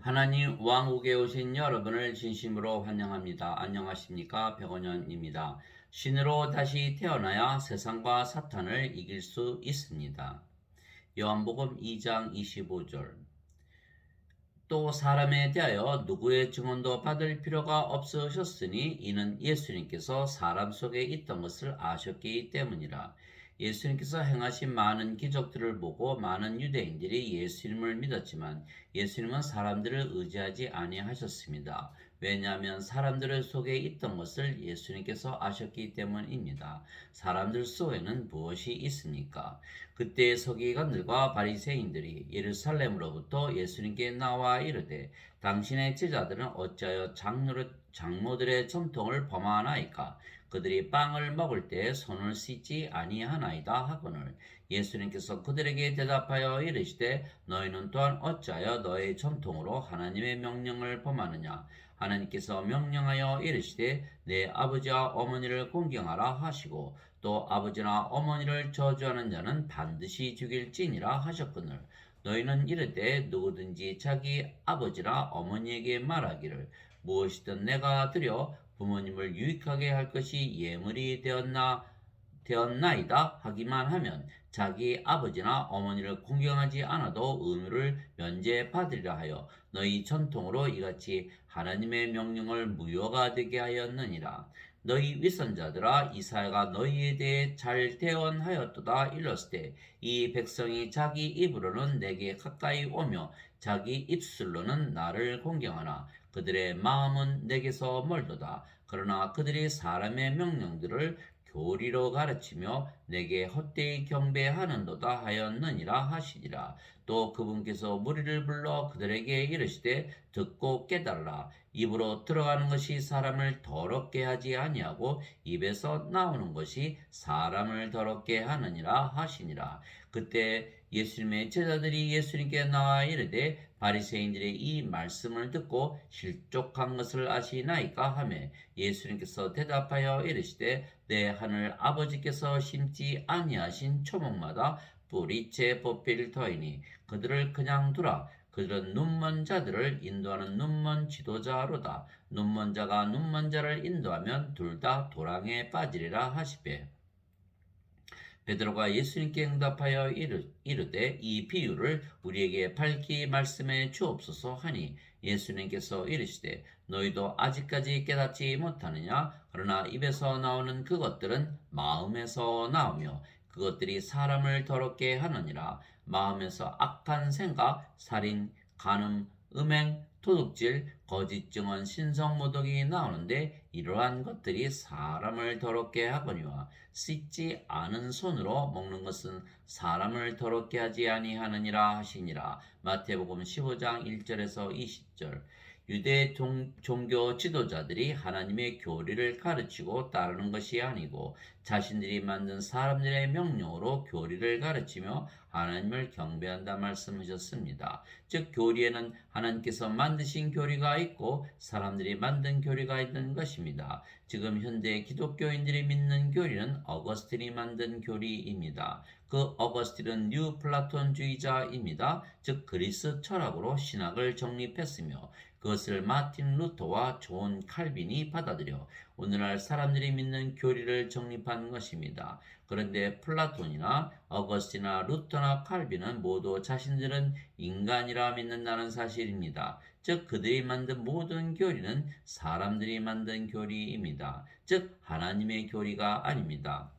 하나님 왕국에 오신 여러분을 진심으로 환영합니다. 안녕하십니까? 백원현입니다. 신으로 다시 태어나야 세상과 사탄을 이길 수 있습니다. 요한복음 2장 25절. 또 사람에 대하여 누구의 증언도 받을 필요가 없으셨으니 이는 예수님께서 사람 속에 있던 것을 아셨기 때문이라. 예수님께서 행하신 많은 기적들을 보고 많은 유대인들이 예수님을 믿었지만 예수님은 사람들을 의지하지 아니하셨습니다. 왜냐하면 사람들 속에 있던 것을 예수님께서 아셨기 때문입니다. 사람들 속에는 무엇이 있습니까? 그때 서기관들과 바리새인들이 예루살렘으로부터 예수님께 나와 이르되 당신의 제자들은 어찌하여 장로들의 전통을 범하나이까? 그들이 빵을 먹을 때 손을 씻지 아니하나이다 하거늘. 예수님께서 그들에게 대답하여 이르시되 너희는 또한 어찌하여 너의 전통으로 하나님의 명령을 범하느냐? 하나님께서 명령하여 이르시되 내 아버지와 어머니를 공경하라 하시고 또 아버지나 어머니를 저주하는 자는 반드시 죽일지니라 하셨거늘. 너희는 이르되 누구든지 자기 아버지나 어머니에게 말하기를 무엇이든 내가 드려 부모님을 유익하게 할 것이 예물이 되었나이다 하기만 하면 자기 아버지나 어머니를 공경하지 않아도 의무를 면제받으리라 하여 너희 전통으로 이같이 하나님의 명령을 무효가 되게 하였느니라. 너희 위선자들아 이사야가 너희에 대해 잘 대언하였도다 일렀을 때 이 백성이 자기 입으로는 내게 가까이 오며 자기 입술로는 나를 공경하나 그들의 마음은 내게서 멀도다. 그러나 그들이 사람의 명령들을 교리로 가르치며 내게 헛되이 경배하는도다 하였느니라 하시니라. 또 그분께서 무리를 불러 그들에게 이르시되 듣고 깨달으라. 입으로 들어가는 것이 사람을 더럽게 하지 아니하고 입에서 나오는 것이 사람을 더럽게 하느니라 하시니라. 그때 예수님의 제자들이 예수님께 나와 이르되 바리새인들의 이 말씀을 듣고 실족한 것을 아시나이까 하매 예수님께서 대답하여 이르시되 내 하늘 아버지께서 심지 아니하신 초목마다 뿌리째 뽑힐 터이니 그들을 그냥 두라. 그들은 눈먼 자들을 인도하는 눈먼 지도자로다. 눈먼 자가 눈먼 자를 인도하면 둘 다 도랑에 빠지리라 하시되 베드로가 예수님께 응답하여 이르되 이 비유를 우리에게 밝히 말씀해 주옵소서 하니 예수님께서 이르시되 너희도 아직까지 깨닫지 못하느냐? 그러나 입에서 나오는 그것들은 마음에서 나오며 그것들이 사람을 더럽게 하느니라. 마음에서 악한 생각, 살인, 간음, 음행, 도둑질, 거짓 증언, 신성모독이 나오는데 이러한 것들이 사람을 더럽게 하거니와 씻지 않은 손으로 먹는 것은 사람을 더럽게 하지 아니하느니라 하시니라. 마태복음 15장 1절에서 20절. 유대 종교 지도자들이 하나님의 교리를 가르치고 따르는 것이 아니고 자신들이 만든 사람들의 명령으로 교리를 가르치며 하나님을 경배한다 말씀하셨습니다. 즉 교리에는 하나님께서 만드신 교리가 있고 사람들이 만든 교리가 있는 것입니다. 지금 현대 기독교인들이 믿는 교리는 어거스틴이 만든 교리입니다. 그 어거스틴은 뉴플라톤주의자입니다. 즉 그리스 철학으로 신학을 정립했으며 그것을 마틴 루터와 존 칼빈이 받아들여 오늘날 사람들이 믿는 교리를 정립한 것입니다. 그런데 플라톤이나 어거스티나 루터나 칼빈은 모두 자신들은 인간이라 믿는다는 사실입니다. 즉 그들이 만든 모든 교리는 사람들이 만든 교리입니다. 즉 하나님의 교리가 아닙니다.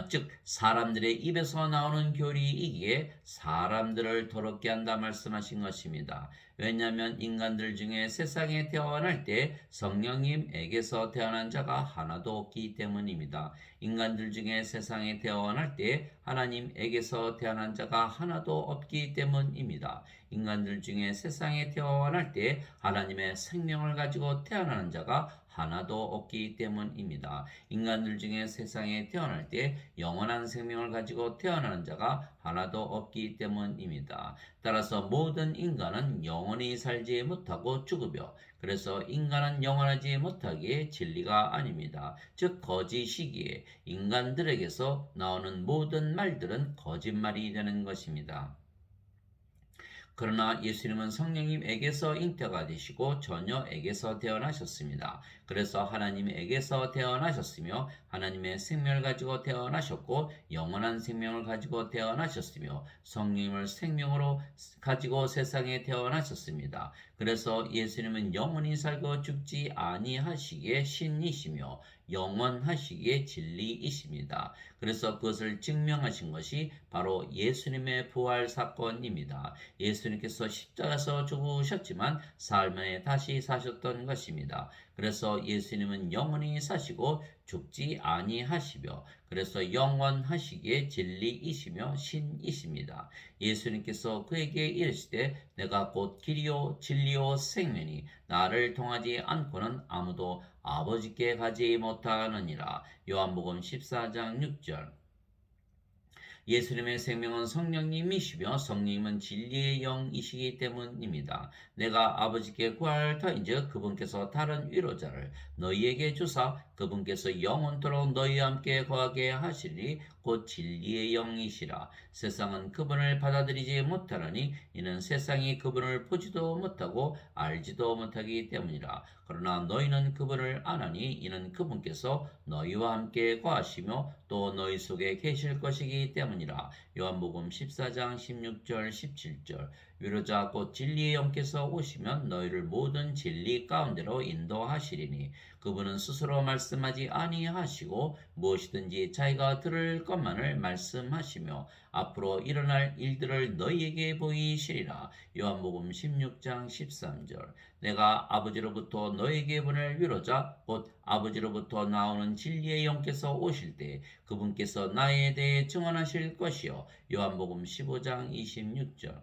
즉 사람들의 입에서 나오는 교리이기에 사람들을 더럽게 한다 말씀하신 것입니다. 왜냐하면 인간들 중에 세상에 태어날 때 성령님에게서 태어난 자가 하나도 없기 때문입니다. 인간들 중에 세상에 태어날 때 하나님에게서 태어난 자가 하나도 없기 때문입니다. 인간들 중에 세상에 태어날 때 하나님의 생명을 가지고 태어나는 자가 하나도 없기 때문입니다. 인간들 중에 세상에 태어날 때 영원한 생명을 가지고 태어나는 자가 하나도 없기 때문입니다. 따라서 모든 인간은 영원히 살지 못하고 죽으며 그래서 인간은 영원하지 못하기에 진리가 아닙니다. 즉 거짓이기에 인간들에게서 나오는 모든 말들은 거짓말이 되는 것입니다. 그러나 예수님은 성령님에게서 잉태가 되시고 처녀에게서 태어나셨습니다. 그래서 하나님에게서 태어나셨으며 하나님의 생명을 가지고 태어나셨고 영원한 생명을 가지고 태어나셨으며 성령님을 생명으로 가지고 세상에 태어나셨습니다. 그래서 예수님은 영원히 살고 죽지 아니하시기에 신이시며 영원하시기에 진리이십니다. 그래서 그것을 증명하신 것이 바로 예수님의 부활 사건입니다. 예수님께서 십자가에서 죽으셨지만 사흘 만에 다시 사셨던 것입니다. 그래서 예수님은 영원히 사시고 죽지 아니하시며 그래서 영원하시기에 진리이시며 신이십니다. 예수님께서 그에게 이르시되 내가 곧 길이요 진리요 생명이 나를 통하지 않고는 아무도 아버지께 가지 못하느니라. 요한복음 14장 6절. 예수님의 생명은 성령님이시며 성령님은 진리의 영이시기 때문입니다. 내가 아버지께 구할 터인즉 그분께서 다른 위로자를 너희에게 주사 그분께서 영원토록 너희와 함께 거하게 하시리니 곧 진리의 영이시라. 세상은 그분을 받아들이지 못하느니 이는 세상이 그분을 보지도 못하고 알지도 못하기 때문이라. 그러나 너희는 그분을 아나니 이는 그분께서 너희와 함께 거하시며 또 너희 속에 계실 것이기 때문이라. 요한복음 14장 16절 17절. 위로자 곧 진리의 영께서 오시면 너희를 모든 진리 가운데로 인도하시리니 그분은 스스로 말씀하지 아니하시고 무엇이든지 자기가 들을 것만을 말씀하시며 앞으로 일어날 일들을 너희에게 보이시리라. 요한복음 16장 13절. 내가 아버지로부터 너에게 보낼 위로자 곧 아버지로부터 나오는 진리의 영께서 오실 때 그분께서 나에 대해 증언하실 것이요. 요한복음 15장 26절.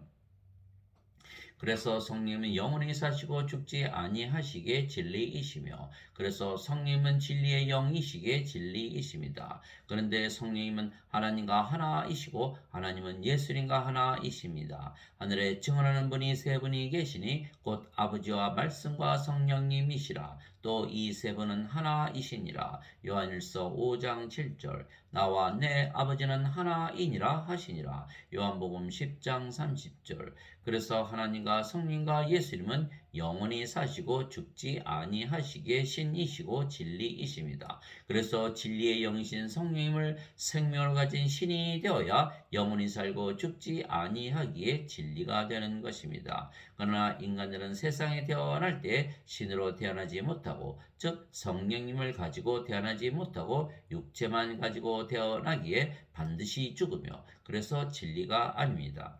그래서 성령은 영원히 사시고 죽지 아니하시게 진리이시며 그래서 성령은 진리의 영이시게 진리이십니다. 그런데 성령님은 하나님과 하나이시고 하나님은 예수님과 하나이십니다. 하늘에 증언하는 분이 세 분이 계시니 곧 아버지와 말씀과 성령님이시라. 또 이 세 분은 하나이시니라. 요한일서 5장 7절. 나와 내 아버지는 하나이니라 하시니라. 요한복음 10장 30절. 그래서 하나님과 성령과 예수님은 영원히 사시고 죽지 아니하시기에 신이시고 진리이십니다. 그래서 진리의 영이신 성령님을 생명을 가진 신이 되어야 영원히 살고 죽지 아니하기에 진리가 되는 것입니다. 그러나 인간들은 세상에 태어날 때 신으로 태어나지 못하고 즉 성령님을 가지고 태어나지 못하고 육체만 가지고 태어나기에 반드시 죽으며 그래서 진리가 아닙니다.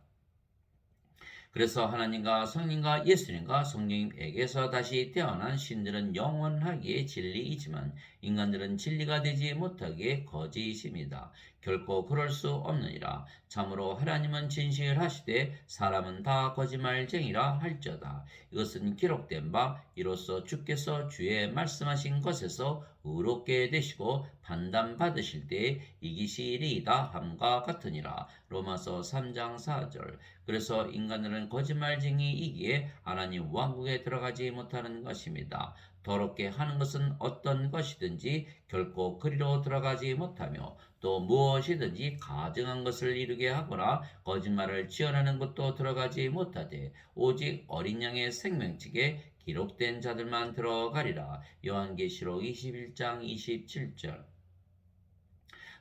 그래서 하나님과 성령과 예수님과 성령님에게서 다시 태어난 신들은 영원하기에 진리이지만 인간들은 진리가 되지 못하기에 거짓입니다. 결코 그럴 수 없느니라. 참으로 하나님은 진실하시되 사람은 다 거짓말쟁이라 할지어다. 이것은 기록된 바 이로써 주께서 주의 말씀하신 것에서 의롭게 되시고 판단받으실 때에 이기시리이다 함과 같으니라. 로마서 3장 4절. 그래서 인간들은 거짓말쟁이이기에 하나님 왕국에 들어가지 못하는 것입니다. 더럽게 하는 것은 어떤 것이든지 결코 그리로 들어가지 못하며 또 무엇이든지 가증한 것을 이루게 하거나 거짓말을 지어내는 것도 들어가지 못하되 오직 어린 양의 생명책에 기록된 자들만 들어가리라. 요한계시록 21장 27절.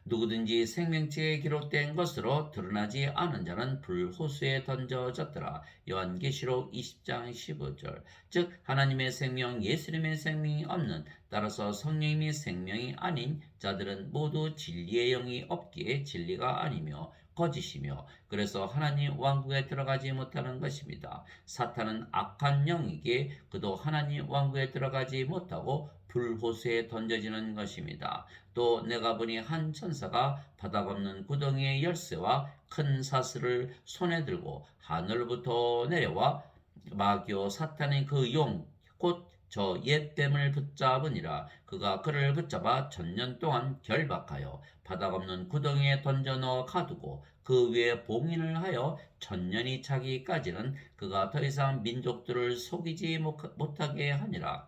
누구든지 생명책에 기록된 것으로 드러나지 않은 자는 불호수에 던져졌더라. 요한계시록 20장 15절. 즉 하나님의 생명, 예수님의 생명이 없는 따라서 성령님이 생명이 아닌 자들은 모두 진리의 영이 없기에 진리가 아니며 거짓이며 그래서 하나님 왕국에 들어가지 못하는 것입니다. 사탄은 악한 영이기에 그도 하나님 왕국에 들어가지 못하고 불호수에 던져지는 것입니다. 또 내가 보니 한 천사가 바닥 없는 구덩이의 열쇠와 큰 사슬을 손에 들고 하늘부터 내려와 마귀오 사탄의 그 용 곧 저 옛뱀을 붙잡으니라. 그가 그를 붙잡아 1000년 동안 결박하여 바닥 없는 구덩이에 던져 넣어 가두고 그 위에 봉인을 하여 1000년이 차기까지는 그가 더 이상 민족들을 속이지 못하게 하니라.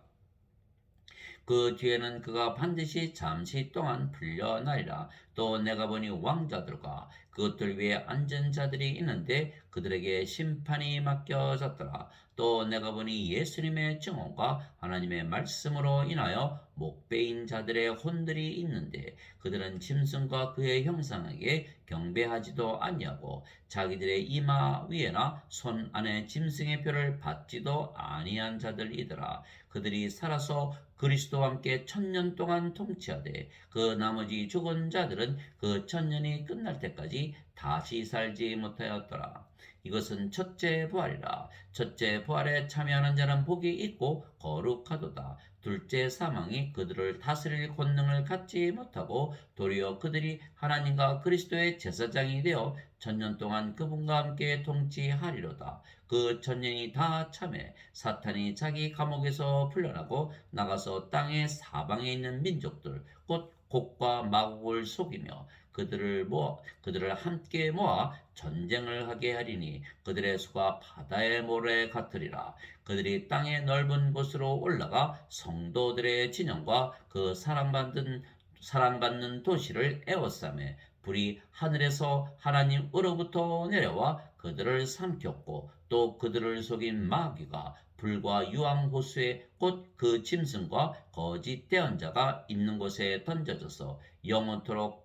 그 뒤에는 그가 반드시 잠시 동안 풀려나리라. 또 내가 보니 왕자들과 그것들 위에 앉은 자들이 있는데 그들에게 심판이 맡겨졌더라. 또 내가 보니 예수님의 증언과 하나님의 말씀으로 인하여 목베인 자들의 혼들이 있는데 그들은 짐승과 그의 형상에게 경배하지도 아니하고 자기들의 이마 위에나 손 안에 짐승의 표를 받지도 아니한 자들이더라. 그들이 살아서 그리스도와 함께 1000년 동안 통치하되 그 나머지 죽은 자들은 그 1000년이 끝날 때까지 다시 살지 못하였더라. 이것은 첫째 부활이라. 첫째 부활에 참여하는 자는 복이 있고 거룩하도다. 둘째 사망이 그들을 다스릴 권능을 갖지 못하고 도리어 그들이 하나님과 그리스도의 제사장이 되어 1000년 동안 그분과 함께 통치하리로다. 그 1000년이 다 참에 사탄이 자기 감옥에서 풀려나고 나가서 땅의 사방에 있는 민족들 곧 곡과 마곡을 속이며 그들을 함께 모아 전쟁을 하게 하리니 그들의 수가 바다의 모래 같으리라. 그들이 땅의 넓은 곳으로 올라가 성도들의 진영과 그 사랑받는 도시를 에워싸매 불이 하늘에서 하나님으로부터 내려와 그들을 삼켰고 또 그들을 속인 마귀가 불과 유황호수에 곧 그 짐승과 거짓 대언자가 있는 곳에 던져져서 영원토록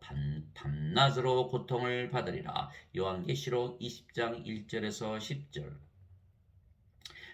밤낮으로 고통을 받으리라. 요한계시록 20장 1절에서 10절.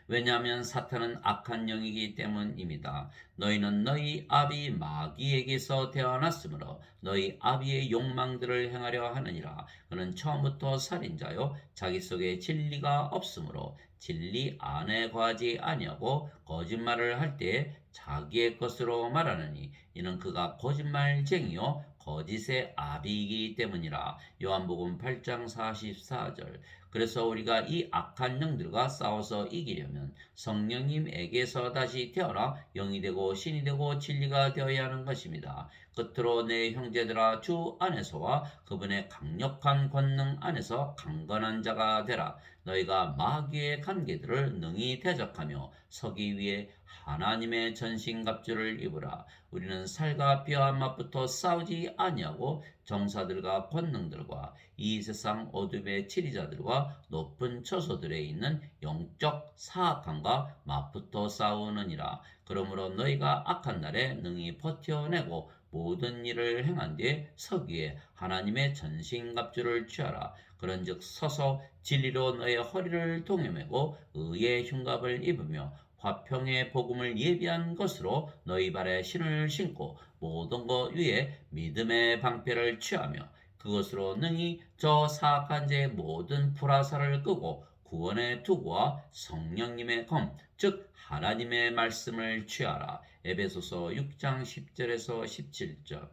왜냐하면 사탄은 악한 영이기 때문입니다. 너희는 너희 아비 마귀에게서 태어났으므로 너희 아비의 욕망들을 행하려 하느니라. 그는 처음부터 살인자요 자기 속에 진리가 없으므로 진리 안에 거하지 아니하고 거짓말을 할 때 자기의 것으로 말하느니 이는 그가 거짓말쟁이요 거짓의 아비이기 때문이라. 요한복음 8장 44절. 그래서 우리가 이 악한 영들과 싸워서 이기려면 성령님에게서 다시 태어나 영이 되고 신이 되고 진리가 되어야 하는 것입니다. 끝으로 내 형제들아 주 안에서와 그분의 강력한 권능 안에서 강건한 자가 되라. 너희가 마귀의 관계들을 능히 대적하며 서기 위해 하나님의 전신갑주를 입으라. 우리는 살과 뼈와 맛부터 싸우지 아니하고 정사들과 권능들과 이 세상 어둠의 치리자들과 높은 처소들에 있는 영적 사악함과 맞붙어 싸우느니라. 그러므로 너희가 악한 날에 능히 버텨내고 모든 일을 행한 뒤에 서기에 하나님의 전신갑주를 취하라. 그런즉 서서 진리로 너의 허리를 동여매고 의의 흉갑을 입으며 화평의 복음을 예비한 것으로 너희 발에 신을 신고 모든 것 위에 믿음의 방패를 취하며 그것으로 능히 저 사악한 자의 모든 불화살을 끄고 구원의 투구와 성령님의 검, 즉 하나님의 말씀을 취하라. 에베소서 6장 10절에서 17절.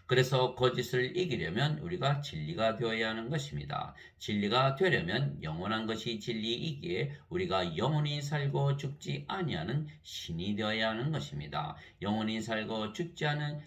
그래서 거짓을 이기려면 우리가 진리가 되어야 하는 것입니다. 진리가 되려면 영원한 것이 진리이기에 우리가 영원히 살고 죽지 아니하는 신이 되어야 하는 것입니다. 영원히 살고 죽지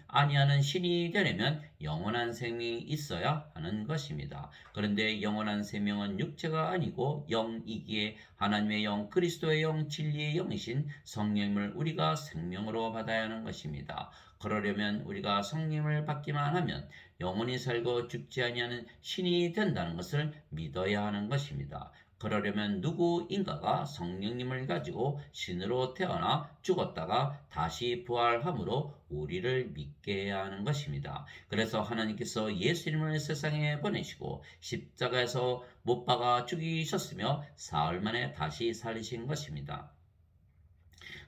아니하는 신이 되려면 영원한 생명이 있어야 하는 것입니다. 그런데 영원한 생명은 육체가 아니고 영이기에 하나님의 영, 그리스도의 영, 진리의 영이신 성령님을 우리가 생명으로 받아야 하는 것입니다. 그러려면 우리가 성령을 받기만 하면 영원히 살고 죽지 아니하는 신이 된다는 것을 믿어야 하는 것입니다. 그러려면 누구인가가 성령님을 가지고 신으로 태어나 죽었다가 다시 부활함으로 우리를 믿게 해야 하는 것입니다. 그래서 하나님께서 예수님을 세상에 보내시고 십자가에서 못 박아 죽이셨으며 사흘 만에 다시 살리신 것입니다.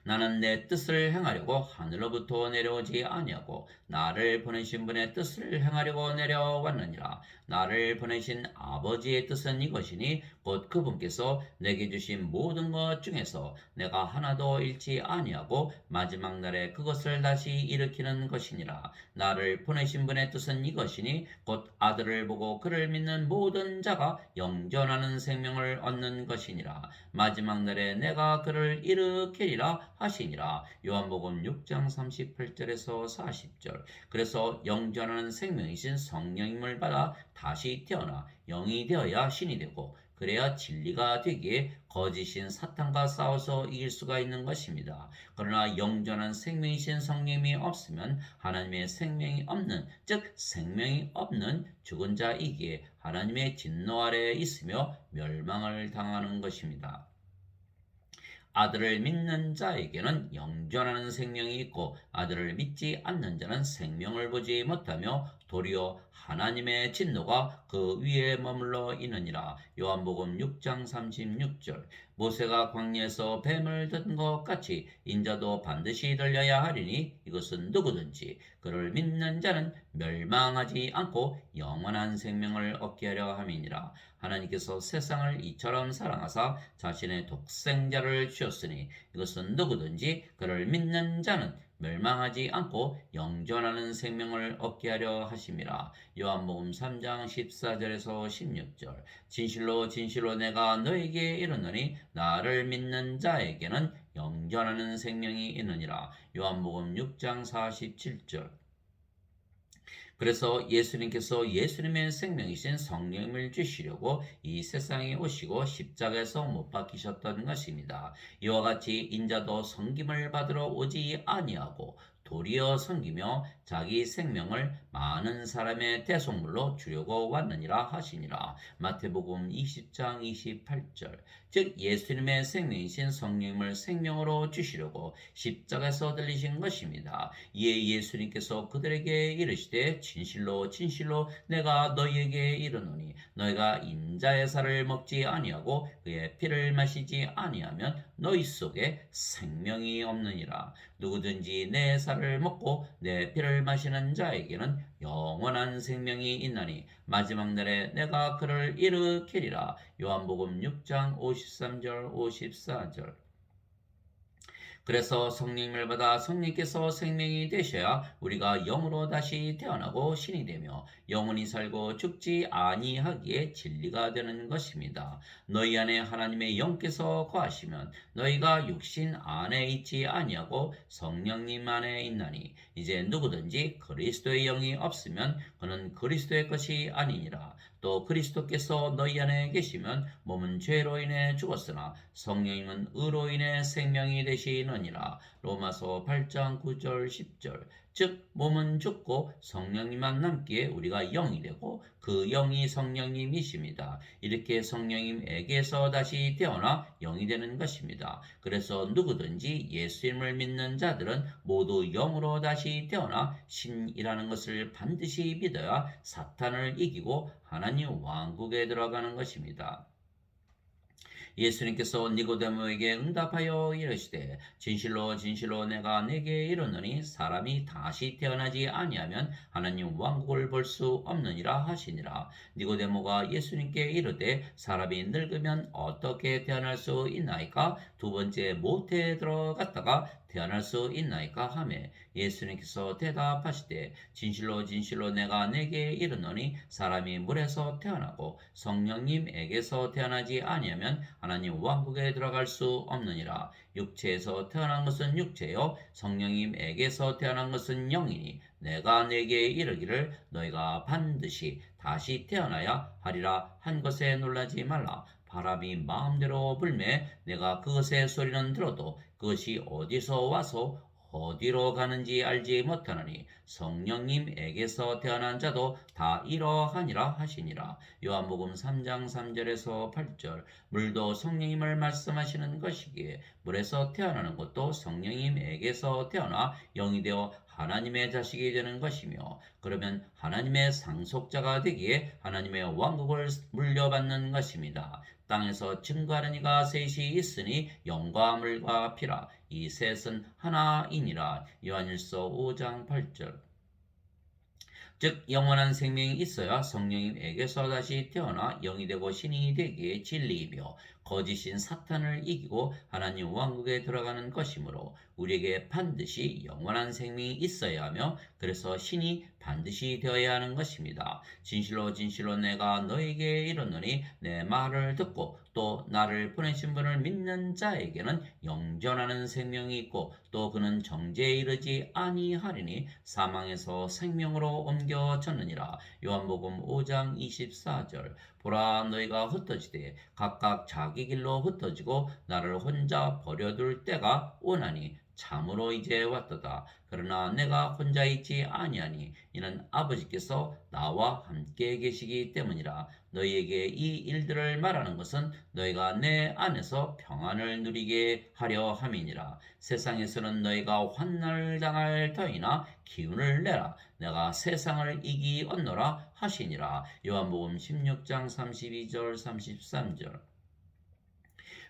나는 내 뜻을 행하려고 하늘로부터 내려오지 아니하고 나를 보내신 분의 뜻을 행하려고 내려왔느니라. 나를 보내신 아버지의 뜻은 이것이니 곧 그분께서 내게 주신 모든 것 중에서 내가 하나도 잃지 아니하고 마지막 날에 그것을 다시 일으키는 것이니라. 나를 보내신 분의 뜻은 이것이니 곧 아들을 보고 그를 믿는 모든 자가 영존하는 생명을 얻는 것이니라. 마지막 날에 내가 그를 일으키리라 하시니라. 요한복음 6장 38절에서 40절. 그래서 영존하는 생명이신 성령님을 받아 다시 태어나 영이 되어야 신이 되고 그래야 진리가 되기에 거짓인 사탄과 싸워서 이길 수가 있는 것입니다. 그러나 영존한 생명이신 성령이 없으면 하나님의 생명이 없는, 즉 생명이 없는 죽은 자이기에 하나님의 진노 아래에 있으며 멸망을 당하는 것입니다. 아들을 믿는 자에게는 영존하는 생명이 있고 아들을 믿지 않는 자는 생명을 보지 못하며 도리어 하나님의 진노가 그 위에 머물러 있느니라. 요한복음 6장 36절. 모세가 광야에서 뱀을 든 것 같이 인자도 반드시 들려야 하리니 이것은 누구든지 그를 믿는 자는 멸망하지 않고 영원한 생명을 얻게 하려 함이니라. 하나님께서 세상을 이처럼 사랑하사 자신의 독생자를 주셨으니 이것은 누구든지 그를 믿는 자는 멸망하지 않고 영존하는 생명을 얻게 하려 하심이라. 요한복음 3장 14절에서 16절. 진실로 진실로 내가 너에게 이르노니 나를 믿는 자에게는 영존하는 생명이 있느니라. 요한복음 6장 47절. 그래서 예수님께서 예수님의 생명이신 성령을 주시려고 이 세상에 오시고 십자가에서 못 박히셨던 것입니다. 이와 같이 인자도 섬김을 받으러 오지 아니하고 도리어 섬기며 자기 생명을 많은 사람의 대속물로 주려고 왔느니라 하시니라. 마태복음 20장 28절. 즉 예수님의 생명이신 성령을 생명으로 주시려고 십자가에서 들리신 것입니다. 이에 예수님께서 그들에게 이르시되 진실로 진실로 내가 너희에게 이르노니 너희가 인자의 살을 먹지 아니하고 그의 피를 마시지 아니하면 너희 속에 생명이 없느니라. 누구든지 내 살을 먹고 내 피를 마시는 자에게는 영원한 생명이 있나니 마지막 날에 내가 그를 일으키리라. 요한복음 6장 53절 54절. 그래서 성령을 받아 성령께서 생명이 되셔야 우리가 영으로 다시 태어나고 신이 되며 영원히 살고 죽지 아니하기에 진리가 되는 것입니다. 너희 안에 하나님의 영께서 거하시면 너희가 육신 안에 있지 아니하고 성령님 안에 있나니 이제 누구든지 그리스도의 영이 없으면 그는 그리스도의 것이 아니니라. 또 그리스도께서 너희 안에 계시면 몸은 죄로 인해 죽었으나 성령님은 의로 인해 생명이 되시느니라. 로마서 8장 9절 10절. 즉 몸은 죽고 성령님만 남기에 우리가 영이 되고 그 영이 성령님이십니다. 이렇게 성령님에게서 다시 태어나 영이 되는 것입니다. 그래서 누구든지 예수님을 믿는 자들은 모두 영으로 다시 태어나 신이라는 것을 반드시 믿어야 사탄을 이기고 하나님 왕국에 들어가는 것입니다. 예수님께서 니고데모에게 응답하여 이르시되 진실로 진실로 내가 네게 이르노니 사람이 다시 태어나지 아니하면 하나님 왕국을 볼 수 없느니라 하시니라. 니고데모가 예수님께 이르되 사람이 늙으면 어떻게 태어날 수 있나이까? 두 번째 모태에 들어갔다가 태어날 수 있나이까 하매 예수님께서 대답하시되 진실로 진실로 내가 네게 이르노니 사람이 물에서 태어나고 성령님에게서 태어나지 아니하면 하나님 왕국에 들어갈 수 없느니라. 육체에서 태어난 것은 육체요 성령님에게서 태어난 것은 영이니 내가 네게 이르기를 너희가 반드시 다시 태어나야 하리라 한 것에 놀라지 말라. 바람이 마음대로 불매 내가 그것의 소리는 들어도 그것이 어디서 와서 어디로 가는지 알지 못하느니 성령님에게서 태어난 자도 다 이러하니라 하시니라. 요한복음 3장 3절에서 8절. 물도 성령님을 말씀하시는 것이기에 물에서 태어나는 것도 성령님에게서 태어나 영이 되어 하나님의 자식이 되는 것이며 그러면 하나님의 상속자가 되기에 하나님의 왕국을 물려받는 것입니다. 땅에서 증거하는 이가 셋이 있으니 영과 물과 피라. 이 셋은 하나이니라. 요한일서 5장 8절. 즉 영원한 생명이 있어야 성령님에게서 다시 태어나 영이 되고 신이 되기에 진리이며 거짓인 사탄을 이기고 하나님 왕국에 들어가는 것이므로 우리에게 반드시 영원한 생명이 있어야 하며 그래서 신이 반드시 되어야 하는 것입니다. 진실로 진실로 내가 너에게 이르노니 내 말을 듣고 또 나를 보내신 분을 믿는 자에게는 영존하는 생명이 있고 또 그는 정죄에 이르지 아니하리니 사망에서 생명으로 옮겨졌느니라. 요한복음 5장 24절. 보라, 너희가 흩어지되 각각 자기 길로 흩어지고 나를 혼자 버려둘 때가 오나니 참으로 이제 왔도다. 그러나 내가 혼자 있지 아니하니 이는 아버지께서 나와 함께 계시기 때문이라. 너희에게 이 일들을 말하는 것은 너희가 내 안에서 평안을 누리게 하려 함이니라. 세상에서는 너희가 환난을 당할 터이나 기운을 내라. 내가 세상을 이기었노라 하시니라. 요한복음 16장 32절 33절.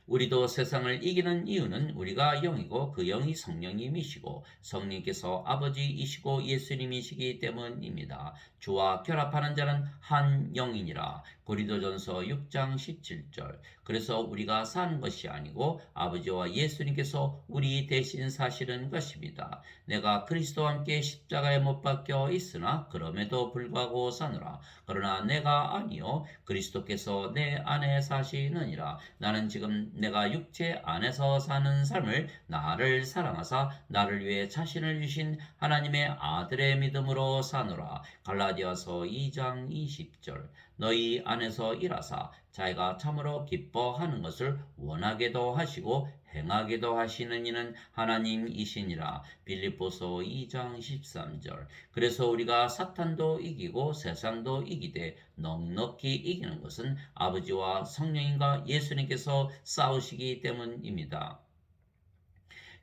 우리도 세상을 이기는 이유는 우리가 영이고 그 영이 성령님이시고 성령께서 아버지이시고 예수님이시기 때문입니다. 주와 결합하는 자는 한 영이니라. 고린도전서 6장 17절. 그래서 우리가 사는 것이 아니고 아버지와 예수님께서 우리 대신 사시는 것입니다. 내가 그리스도와 함께 십자가에 못 박혀 있으나 그럼에도 불구하고 사노라. 그러나 내가 아니요 그리스도께서 내 안에 사시느니라. 나는 지금 내가 육체 안에서 사는 삶을 나를 사랑하사 나를 위해 자신을 주신 하나님의 아들의 믿음으로 사노라. 갈라디아서 2장 20절. 너희 안에서 일하사 자기가 참으로 기뻐하는 것을 원하게도 하시고 행하게도 하시는 이는 하나님이시니라. 빌립보서 2장 13절. 그래서 우리가 사탄도 이기고 세상도 이기되 넉넉히 이기는 것은 아버지와 성령님과 예수님께서 싸우시기 때문입니다.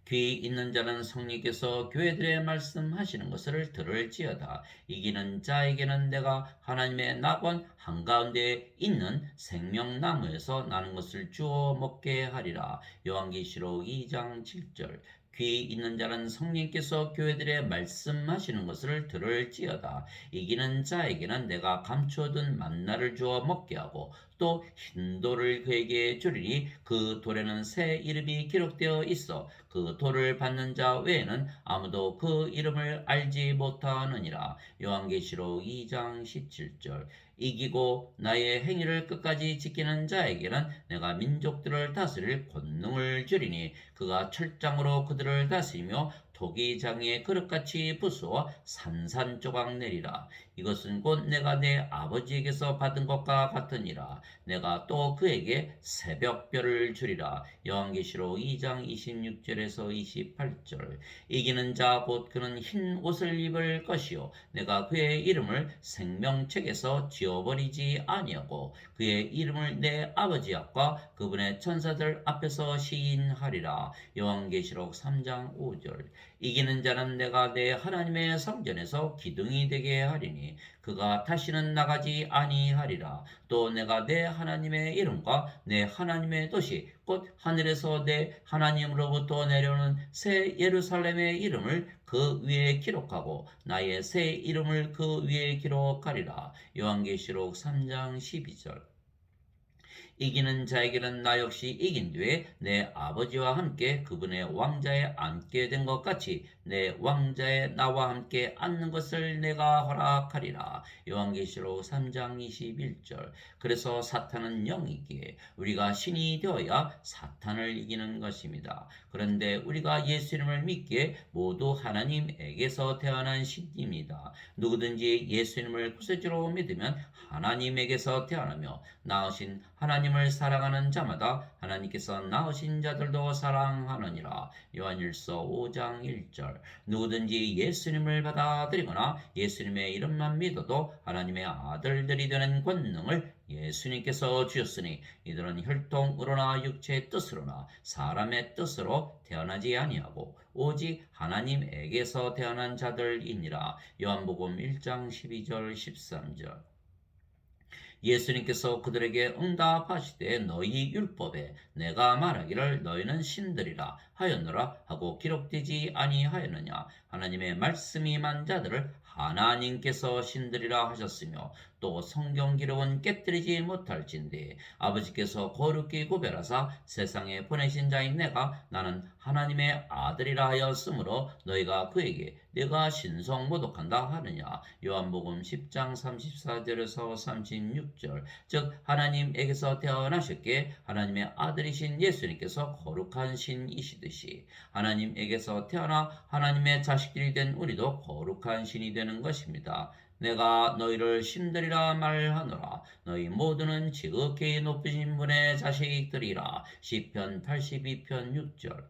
귀 있는 자는 성령께서 교회들의 말씀하시는 것을 들을지어다. 이기는 자에게는 내가 하나님의 낙원 한가운데 있는 생명나무에서 나는 것을 주어 먹게 하리라. 요한계시록 2장 7절. 귀 있는 자는 성령께서 교회들의 말씀하시는 것을 들을지어다. 이기는 자에게는 내가 감추어둔 만나를 주어 먹게 하고 또 흰돌을 그에게 주리니 그 돌에는 새 이름이 기록되어 있어 그 돌을 받는 자 외에는 아무도 그 이름을 알지 못하느니라. 요한계시록 2장 17절. 이기고 나의 행위를 끝까지 지키는 자에게는 내가 민족들을 다스릴 권능을 주리니 그가 철장으로 그들을 다스리며 토기장의 그릇같이 부수어 산산조각 내리라. 이것은 곧 내가 내 아버지에게서 받은 것과 같으니라. 내가 또 그에게 새벽별을 주리라. 요한계시록 2장 26절에서 28절. 이기는 자 곧 그는 흰 옷을 입을 것이요 내가 그의 이름을 생명책에서 지워버리지 아니하고 그의 이름을 내 아버지 앞과 그분의 천사들 앞에서 시인하리라. 요한계시록 3장 5절. 이기는 자는 내가 내 하나님의 성전에서 기둥이 되게 하리니 그가 다시는 나가지 아니하리라. 또 내가 내 하나님의 이름과 내 하나님의 도시 곧 하늘에서 내 하나님으로부터 내려오는 새 예루살렘의 이름을 그 위에 기록하고 나의 새 이름을 그 위에 기록하리라. 요한계시록 3장 12절. 이기는 자에게는 나 역시 이긴 뒤에 내 아버지와 함께 그분의 왕자에 앉게 된 것 같이 내 왕자에 나와 함께 앉는 것을 내가 허락하리라. 요한계시록 3장 21절. 그래서 사탄은 영이기에 우리가 신이 되어야 사탄을 이기는 것입니다. 그런데 우리가 예수님을 믿기에 모두 하나님에게서 태어난 신입니다. 누구든지 예수님을 구세주로 믿으면 하나님에게서 태어나며 낳으신 하나님을 사랑하는 자마다 하나님께서 낳으신 자들도 사랑하느니라. 요한일서 5장 1절. 누구든지 예수님을 받아들이거나 예수님의 이름만 믿어도 하나님의 아들들이 되는 권능을 예수님께서 주셨으니 이들은 혈통으로나 육체의 뜻으로나 사람의 뜻으로 태어나지 아니하고 오직 하나님에게서 태어난 자들이니라. 요한복음 1장 12절 13절. 예수님께서 그들에게 응답하시되 너희 율법에 내가 말하기를 너희는 신들이라 하였노라 하고 기록되지 아니하였느냐. 하나님의 말씀이 만 자들을 하나님께서 신들이라 하셨으며 또 성경 기록은 깨뜨리지 못할진대 아버지께서 거룩히 구별하사 세상에 보내신 자인 내가 나는 하나님의 아들이라 하였으므로 너희가 그에게 내가 신성 모독한다 하느냐. 요한복음 10장 34절에서 36절. 즉 하나님에게서 태어나셨기에 하나님의 아들이신 예수님께서 거룩한 신이시듯이 하나님에게서 태어나 하나님의 자식들이 된 우리도 거룩한 신이 되는 것입니다. 내가 너희를 신들이라 말하노라. 너희 모두는 지극히 높으신 분의 자식들이라. 시편 82편 6절.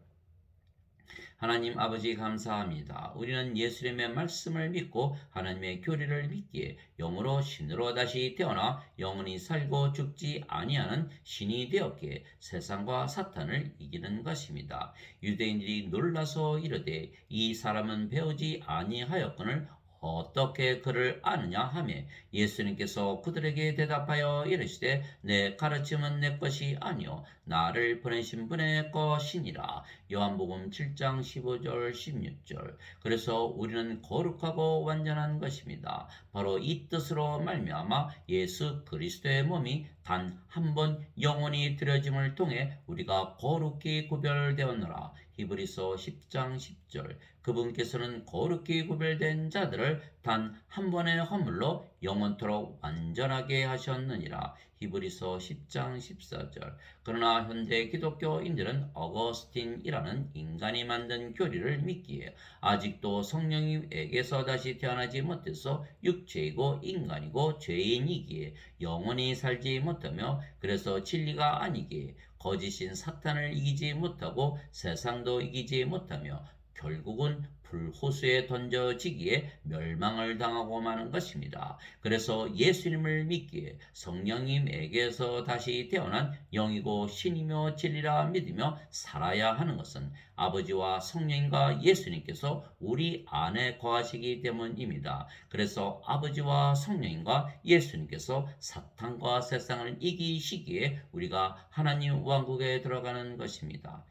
하나님 아버지 감사합니다. 우리는 예수님의 말씀을 믿고 하나님의 교리를 믿기에 영으로 신으로 다시 태어나 영원히 살고 죽지 아니하는 신이 되었기에 세상과 사탄을 이기는 것입니다. 유대인들이 놀라서 이르되 이 사람은 배우지 아니하였거늘 어떻게 그를 아느냐 하며 예수님께서 그들에게 대답하여 이르시되 내 가르침은 내 것이 아니요 나를 보내신 분의 것이니라. 요한복음 7장 15절 16절. 그래서 우리는 거룩하고 완전한 것입니다. 바로 이 뜻으로 말미암아 예수 그리스도의 몸이 단 한 번 영원히 드려짐을 통해 우리가 거룩히 구별되었노라. 히브리서 10장 10절. 그분께서는 거룩히 구별된 자들을 단 한 번의 허물로 영원토록 완전하게 하셨느니라. 히브리서 10장 14절. 그러나 현대 기독교인들은 어거스틴이라는 인간이 만든 교리를 믿기에 아직도 성령님에게서 다시 태어나지 못해서 육체이고 인간이고 죄인이기에 영원히 살지 못하며 그래서 진리가 아니기에 거짓인 사탄을 이기지 못하고 세상도 이기지 못하며 결국은 불호수에 던져지기에 멸망을 당하고 마는 것입니다. 그래서 예수님을 믿기에 성령님에게서 다시 태어난 영이고 신이며 진리라 믿으며 살아야 하는 것은 아버지와 성령과 예수님께서 우리 안에 거하시기 때문입니다. 그래서 아버지와 성령과 예수님께서 사탄과 세상을 이기시기에 우리가 하나님 왕국에 들어가는 것입니다.